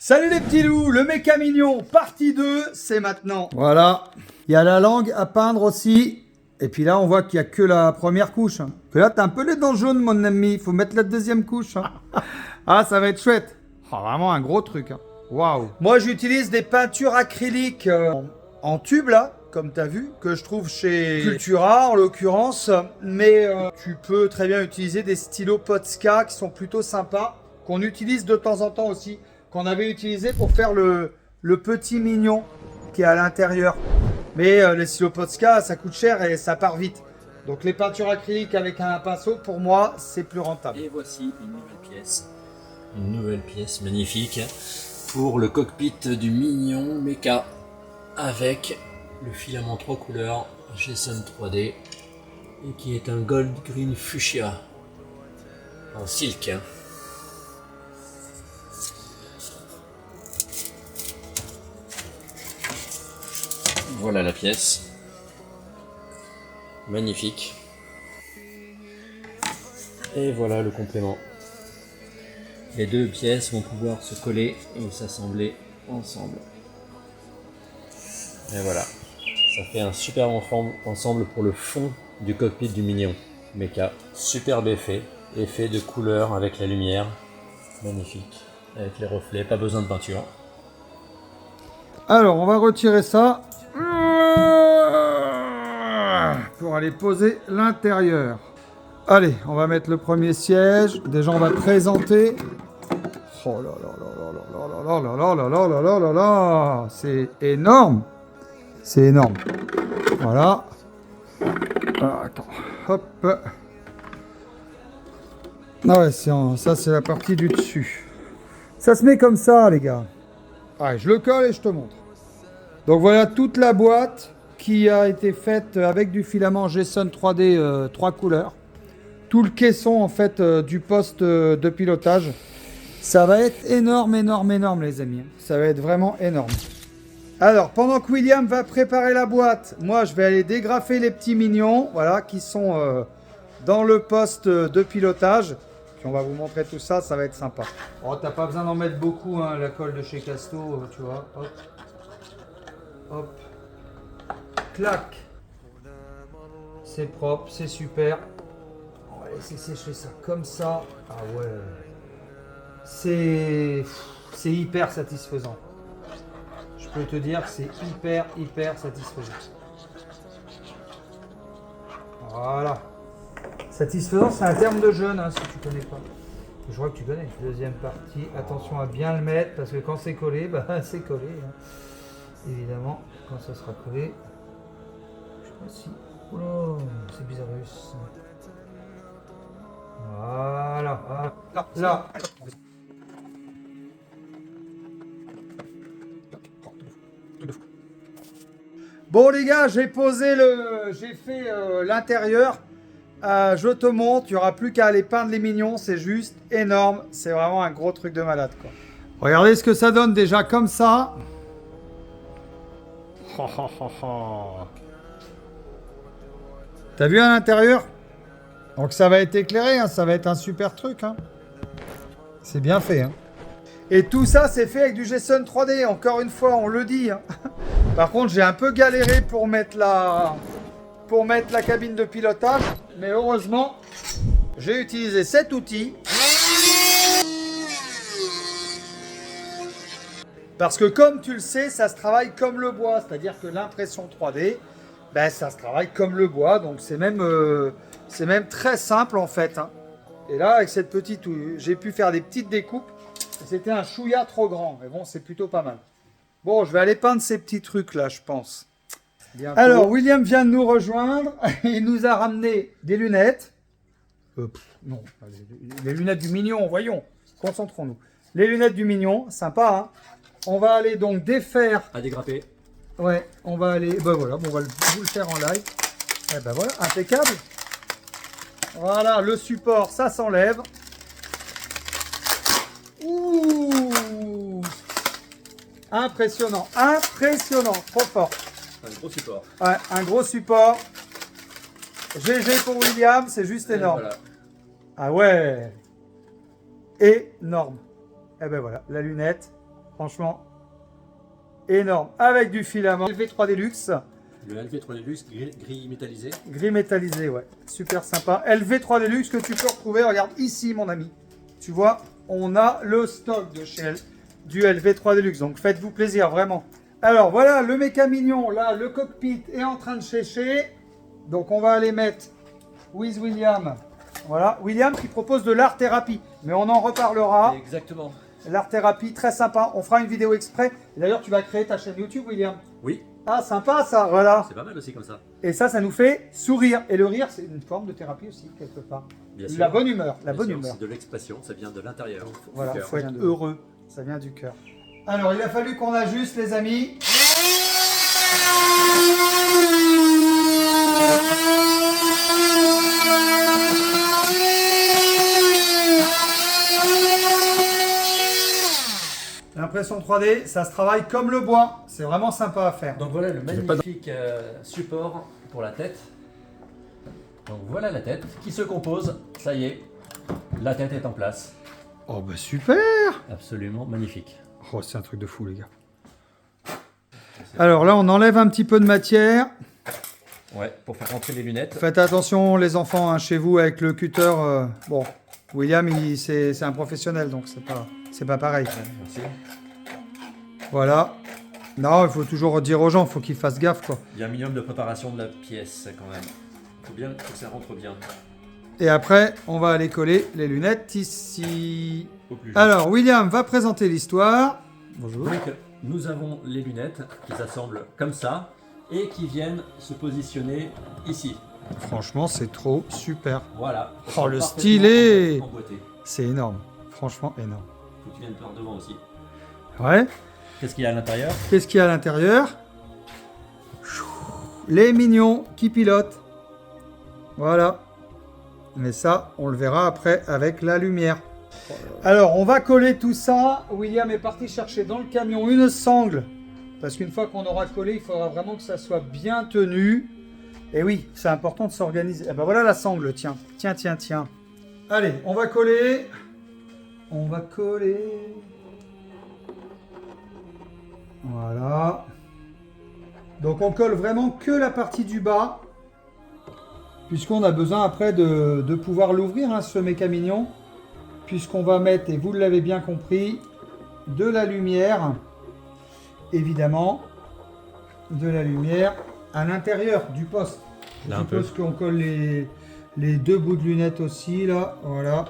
Salut les petits loups, le méca mignon, partie 2, c'est maintenant. Voilà. Il y a la langue à peindre aussi. Et puis là, on voit qu'il n'y a que la première couche. Que là, t'as un peu les dents jaunes, mon ami. Il faut mettre la deuxième couche. Ah, ça va être chouette. Oh, vraiment un gros truc. Waouh. Moi, j'utilise des peintures acryliques en tube, là, comme tu as vu, que je trouve chez Cultura, en l'occurrence. Mais tu peux très bien utiliser des stylos Posca qui sont plutôt sympas, qu'on utilise de temps en temps aussi, qu'on avait utilisé pour faire le petit mignon qui est à l'intérieur. Mais les stylos Posca, ça coûte cher et ça part vite. Donc les peintures acryliques avec un pinceau, pour moi, c'est plus rentable. Et voici une nouvelle pièce. Une nouvelle pièce magnifique pour le cockpit du mignon Mecha avec le filament 3 couleurs Jason 3D et qui est un gold green fuchsia en silk. Voilà la pièce. Magnifique. Et voilà le complément. Les deux pièces vont pouvoir se coller et s'assembler ensemble. Et voilà. Ça fait un super ensemble pour le fond du cockpit du mignon Mecha. Superbe effet. Effet de couleur avec la lumière. Magnifique. Avec les reflets, pas besoin de peinture. Alors, on va retirer ça. Pour aller poser l'intérieur. Allez, on va mettre le premier siège. Déjà, on va présenter. Oh là là là là là là là là là là là là là. C'est énorme. C'est énorme. Voilà. Alors, attends. Hop. Ah ouais, ça, c'est la partie du dessus. Ça se met comme ça, les gars. Allez, je le colle et je te montre. Donc, voilà toute la boîte qui a été faite avec du filament Jason 3D 3 couleurs. Tout le caisson en fait du poste de pilotage. Ça va être énorme, énorme, énorme les amis. Ça va être vraiment énorme. Alors, pendant que William va préparer la boîte, moi je vais aller dégrafer les petits mignons, voilà, qui sont dans le poste de pilotage. Puis on va vous montrer tout ça, ça va être sympa. Oh, t'as pas besoin d'en mettre beaucoup, hein, la colle de chez Casto, tu vois. Hop. Hop. Clac. C'est propre, c'est super. On va laisser sécher ça comme ça. Ah ouais. C'est hyper satisfaisant. Je peux te dire que c'est hyper satisfaisant. Voilà. Satisfaisant, c'est un terme de jeune, hein, si tu connais pas. Je crois que tu connais. Deuxième partie, attention à bien le mettre, parce que quand c'est collé, bah c'est collé. Hein. Évidemment, quand ça sera collé. Je sais pas si... Oh, c'est bizarre. Voilà. Là. Bon les gars, j'ai fait l'intérieur. Je te montre, il n'y aura plus qu'à aller peindre les mignons, c'est juste énorme. C'est vraiment un gros truc de malade quoi. Regardez ce que ça donne déjà comme ça. T'as vu à l'intérieur? Donc ça va être éclairé, hein, ça va être un super truc. Hein. C'est bien fait. Hein. Et tout ça, c'est fait avec du Jason 3D. Encore une fois, on le dit. Hein. Par contre, j'ai un peu galéré pour mettre la cabine de pilotage. Mais heureusement, j'ai utilisé cet outil. Parce que comme tu le sais, ça se travaille comme le bois. C'est-à-dire que l'impression 3D, ben, ça se travaille comme le bois. Donc c'est même très simple en fait. Hein. Et là, avec cette petite, j'ai pu faire des petites découpes. C'était un chouïa trop grand. Mais bon, c'est plutôt pas mal. Bon, je vais aller peindre ces petits trucs là, je pense. Bientôt. Alors, William vient de nous rejoindre. Il nous a ramené des lunettes. Non, les lunettes du mignon, voyons. Concentrons-nous. Les lunettes du mignon, sympa. Hein. On va aller donc défaire. À dégrapper. Ouais, on va aller. Ben voilà, bon, on va vous le faire en live. Et ben voilà, impeccable. Voilà, le support, ça s'enlève. Ouh! Impressionnant, trop fort. Un gros support. Ouais, un gros support. GG pour William, c'est juste énorme. Voilà. Ah ouais! Énorme. Et ben voilà, la lunette. Franchement, énorme. Avec du filament LV3 Deluxe. Le LV3 Deluxe gris métallisé. Gris métallisé, ouais. Super sympa. LV3 Deluxe que tu peux retrouver, regarde ici mon ami. Tu vois, on a le stock de chez du LV3 Deluxe. Donc faites-vous plaisir, vraiment. Alors voilà, le méca mignon, là, le cockpit est en train de sécher. Donc on va aller mettre with William. Voilà, William qui propose de l'art thérapie. Mais on en reparlera. Exactement. L'art thérapie, très sympa. On fera une vidéo exprès. Et d'ailleurs, tu vas créer ta chaîne YouTube, William. Oui. Ah, sympa ça, voilà. C'est pas mal aussi comme ça. Et ça nous fait sourire. Et le rire, c'est une forme de thérapie aussi, quelque part. Bien sûr. La bonne humeur, la Bien bonne sûr, humeur. c'est de l'expression, ça vient de l'intérieur. Voilà, il du cœur. faut être heureux. Ça vient du cœur. Alors, il a fallu qu'on ajuste, les amis. L'impression 3D, ça se travaille comme le bois. C'est vraiment sympa à faire. Donc voilà le magnifique support pour la tête. Donc voilà la tête qui se compose. Ça y est, la tête est en place. Oh bah super. Absolument magnifique. Oh, c'est un truc de fou, les gars. Alors là, on enlève un petit peu de matière. Ouais, pour faire rentrer les lunettes. Faites attention, les enfants, hein, chez vous, avec le cutter. Bon, William, c'est un professionnel, donc c'est pas pareil. Ouais, merci. Voilà. Non, il faut toujours dire aux gens, il faut qu'ils fassent gaffe, quoi. Il y a un minimum de préparation de la pièce quand même. Il faut bien que ça rentre bien. Et après, on va aller coller les lunettes ici. Au plus juste. Alors, William va présenter l'histoire. Bonjour. Donc, nous avons les lunettes qui s'assemblent comme ça et qui viennent se positionner ici. Franchement, c'est trop super. Voilà. Oh, le Parfaitement stylet. emboîté. C'est énorme. Franchement, énorme. Faut que tu viennes par devant aussi. Ouais. Qu'est-ce qu'il y a à l'intérieur? Qu'est-ce qu'il y a à l'intérieur? Les mignons qui pilotent. Voilà. Mais ça, on le verra après avec la lumière. Alors, on va coller tout ça. William est parti chercher dans le camion une sangle. Parce qu'une fois qu'on aura collé, il faudra vraiment que ça soit bien tenu. Et oui, c'est important de s'organiser. Eh ben voilà la sangle, tiens. Tiens. Allez, on va coller. On va coller. Voilà. Donc on colle vraiment que la partie du bas. Puisqu'on a besoin après de pouvoir l'ouvrir, hein, ce méca mignon. Puisqu'on va mettre, et vous l'avez bien compris, de la lumière. Évidemment, de la lumière à l'intérieur du poste. Je Là, un peu. suppose qu'on colle les deux bouts de lunettes aussi, là. Voilà.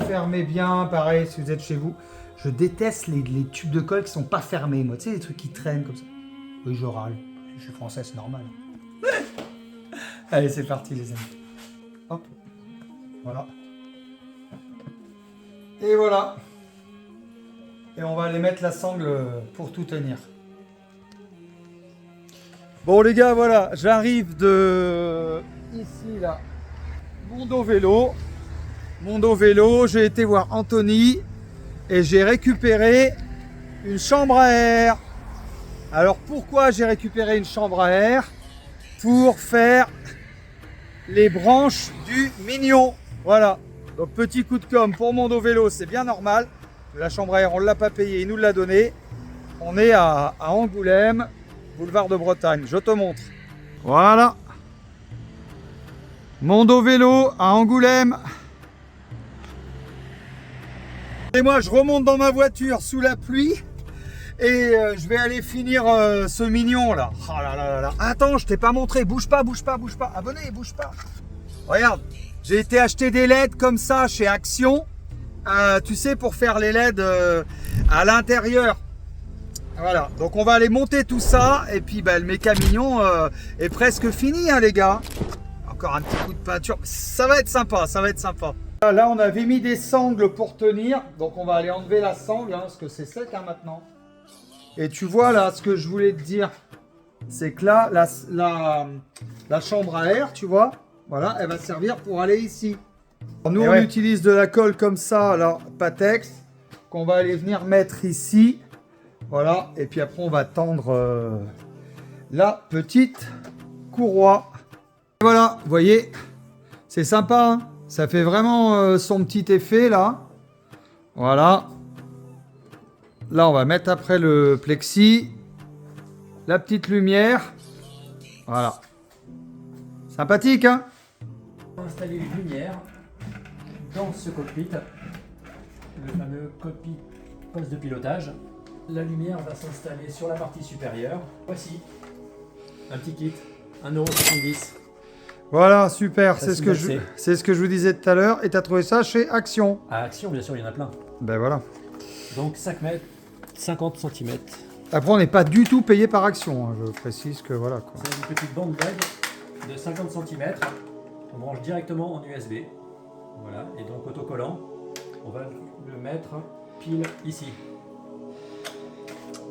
Fermez bien, pareil, si vous êtes chez vous. Je déteste les tubes de colle qui sont pas fermés, moi. Tu sais, les trucs qui traînent comme ça. Oui, je râle. Je suis français, c'est normal. Allez, c'est parti, les amis. Hop. Voilà. Et voilà. Et on va aller mettre la sangle pour tout tenir. Bon, les gars, voilà. J'arrive de ici, là. Mondo Vélo. J'ai été voir Anthony. Et j'ai récupéré une chambre à air. Alors pourquoi j'ai récupéré une chambre à air? Pour faire les branches du mignon. Voilà. Donc petit coup de com' pour Mondo Vélo, c'est bien normal. La chambre à air, on ne l'a pas payée, il nous l'a donnée. On est à Angoulême, boulevard de Bretagne. Je te montre. Voilà. Mondo Vélo à Angoulême. Et moi, je remonte dans ma voiture sous la pluie et je vais aller finir ce mignon là. Oh là là là là. Attends, je t'ai pas montré. Bouge pas. Abonné, bouge pas. Regarde, j'ai été acheter des LED comme ça chez Action. Tu sais, pour faire les LED à l'intérieur. Voilà, donc on va aller monter tout ça. Et puis bah, le méca mignon est presque fini, hein, les gars. Encore un petit coup de peinture. Ça va être sympa, Là, on avait mis des sangles pour tenir. Donc, on va aller enlever la sangle, hein, parce que c'est sec hein, maintenant. Et tu vois, là, ce que je voulais te dire, c'est que là, la chambre à air, tu vois, voilà, elle va servir pour aller ici. Alors, nous, on utilise de la colle comme ça, là, Patex, qu'on va aller venir mettre ici. Voilà, et puis après, on va tendre la petite courroie. Et voilà, vous voyez, c'est sympa, hein. Ça fait vraiment son petit effet là. Voilà. Là, on va mettre après le plexi. La petite lumière. Voilà. Sympathique, hein? On va installer une lumière dans ce cockpit, le fameux cockpit poste de pilotage. La lumière va s'installer sur la partie supérieure. Voici un petit kit, 1,70 €. Voilà, super. C'est ce que d'accès. je vous disais tout à l'heure. Et tu as trouvé ça chez Action. À Action, bien sûr, il y en a plein. Ben voilà. Donc 5 mètres, 50 cm. Après, on n'est pas du tout payé par Action, hein. Je précise que voilà, quoi. C'est une petite bande LED de 50 cm. On branche directement en USB. Voilà, et donc autocollant, on va le mettre pile ici.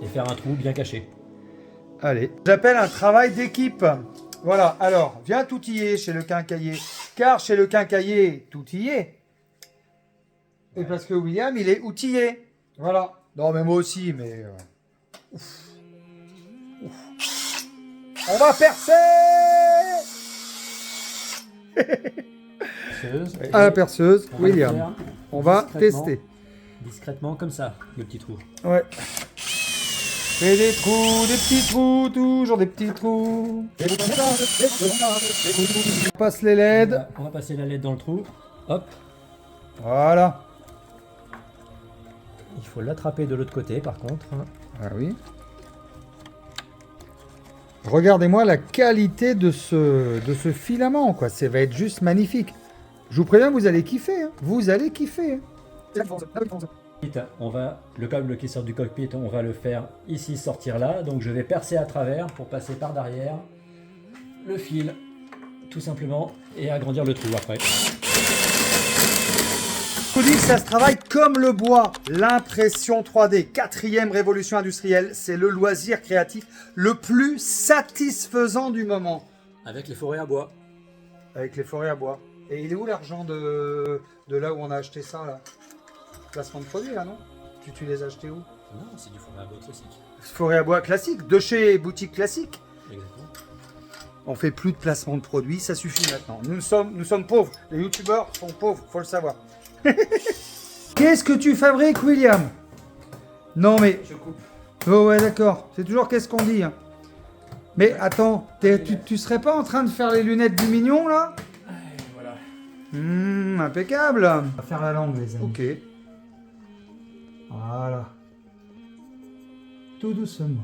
Et faire un trou bien caché. Allez. J'appelle un travail d'équipe. Voilà, alors, viens t'outiller chez le quincaillier. Car chez le quincaillier, tout y est. Et parce que William, il est outillé. Voilà. Non, mais moi aussi, mais... Ouf. Ouf. On va percer. À la perceuse, On va le William. faire On va discrètement. tester. Discrètement comme ça, le petit trou. Ouais. Fais des trous, des petits trous, toujours des petits trous. On passe les LED. On va passer la LED dans le trou. Hop, Voilà. il faut l'attraper de l'autre côté par contre. Ah oui. Regardez-moi la qualité de ce filament, quoi. Ça va être juste magnifique. Je vous préviens, vous allez kiffer. Hein. Vous allez kiffer. Hein. On va, le câble qui sort du cockpit, on va le faire ici, sortir là. Donc je vais percer à travers pour passer par derrière le fil, tout simplement, et agrandir le trou après. Je vous dis que ça se travaille comme le bois. L'impression 3D, 4e révolution industrielle, c'est le loisir créatif le plus satisfaisant du moment. Avec les forêts à bois. Avec les forêts à bois. Et il est où l'argent de là où on a acheté ça, là? Placement de produit, là, non? Tu les as achetés où? Non, c'est du forêt à bois classique. Forêt à bois classique, de chez Boutique Classique. Exactement. On fait plus de placement de produits, ça suffit maintenant. Nous sommes pauvres. Les youtubeurs sont pauvres, faut le savoir. Qu'est-ce que tu fabriques, William? Non mais... Je coupe. Oh ouais, d'accord. C'est toujours qu'est-ce qu'on dit. Hein. Mais attends, tu serais pas en train de faire les lunettes du mignon, là? Voilà. Impeccable. On va faire la langue, les amis. Ok. Voilà. Tout doucement.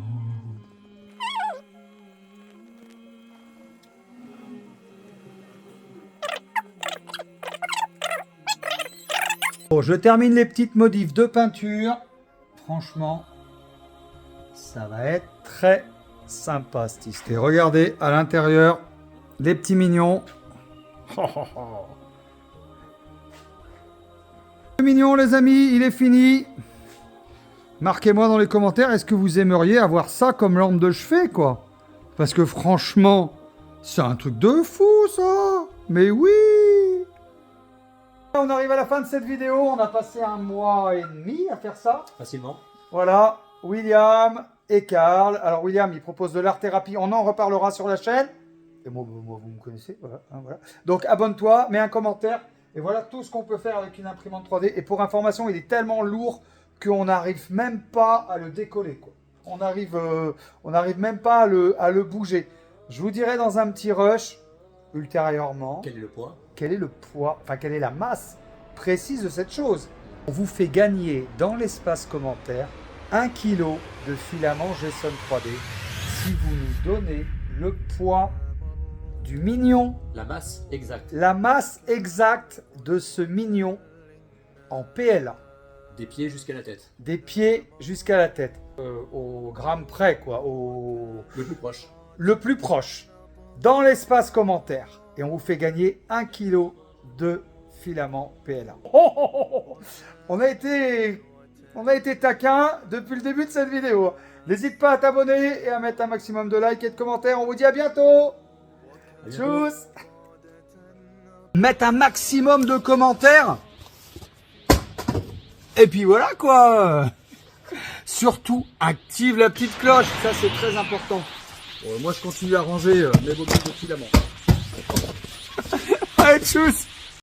Bon, je termine les petites modifs de peinture. Franchement, ça va être très sympa, cette histoire. Et regardez à l'intérieur, les petits mignons. Le mignon, les amis, il est fini. Marquez-moi dans les commentaires, est-ce que vous aimeriez avoir ça comme lampe de chevet, quoi? Parce que franchement, c'est un truc de fou, ça. Mais oui. On arrive à la fin de cette vidéo. On a passé 1 mois et demi à faire ça. Facilement. Voilà, William et Karl. Alors William, il propose de l'art-thérapie. On en reparlera sur la chaîne. Et moi vous me connaissez. Voilà, hein, voilà. Donc abonne-toi, mets un commentaire. Et voilà tout ce qu'on peut faire avec une imprimante 3D. Et pour information, il est tellement lourd qu'on n'arrive même pas à le décoller, quoi. On n'arrive même pas à le bouger. Je vous dirai dans un petit rush, ultérieurement, Quel est le poids? quel est le poids, enfin quelle est la masse précise de cette chose. On vous fait gagner dans l'espace commentaire 1 kg de filament Geson 3D si vous nous donnez le poids du mignon, La masse exacte. la masse exacte de ce mignon en PLA. Des pieds jusqu'à la tête. Des pieds jusqu'à la tête. Au gramme près, quoi. Le plus proche. Le plus proche. Dans l'espace commentaire. Et on vous fait gagner 1 kg de filament PLA. On a été taquin depuis le début de cette vidéo. N'hésite pas à t'abonner et à mettre un maximum de likes et de commentaires. On vous dit à bientôt. Tchuss. Mettre un maximum de commentaires. Et puis voilà quoi. Surtout, active la petite cloche. Ça, c'est très important. Bon, moi, je continue à ranger mes bobettes de filament. Allez, tchuss.